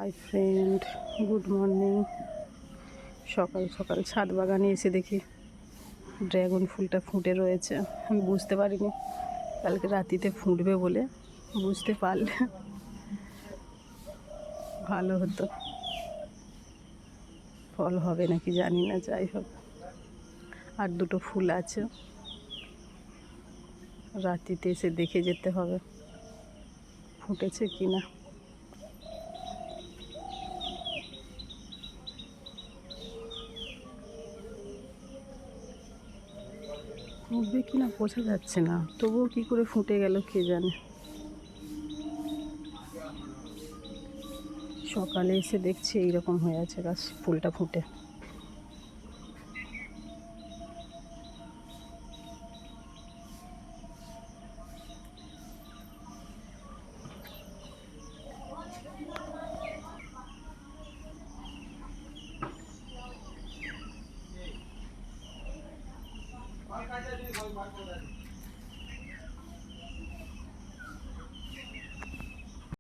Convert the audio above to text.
Hi friend, good morning. সকাল সকাল ছাদ বাগানে এসে দেখি ড্রাগন ফুলটা ফুটে রয়েছে। আমি বুঝতে পারিনি কালকে রাতিতে ফুটবে বলে, বুঝতে পারলে ভালো হতো। ফল হবে নাকি জানি না, যাই হোক আর দুটো ফুল আছে, রাতিতে এসে দেখে যেতে হবে ফুটেছে কি না। ফুটবে কি না বোঝা যাচ্ছে না, তবুও কি করে ফুটে গেল কে জানে। সকালে এসে দেখছি এইরকম হয়ে আছে গাছ, ফুলটা ফুটে।